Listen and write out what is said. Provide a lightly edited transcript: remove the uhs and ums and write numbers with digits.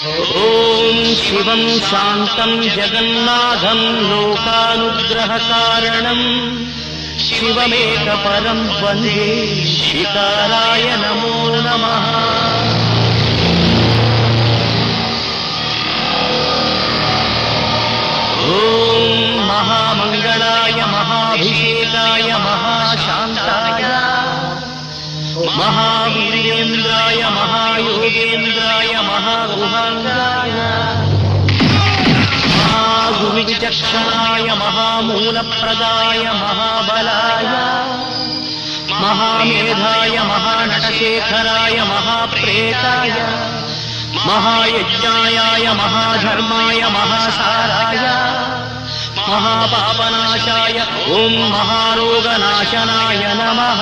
ఓం శివం శాంతం జగన్నాథం లోకానుగ్రహకారణం శివమేక పరం వందే శిఖరాయ నమో నమః. ఓం మహామంగళాయ మహాభిషేకాయ మహాశాంతాయ महावीरेन्द्राय महायोगेन्द्राय महागुहांगाय महागुविचक्षणाय महामूलप्रदाय महाबलाय महामेधाय महानटशेखराय महाप्रेताय महायज्ञाय महाधर्माय महासाराय महापापनाशाय ओं महारोगनाशनाय नमः.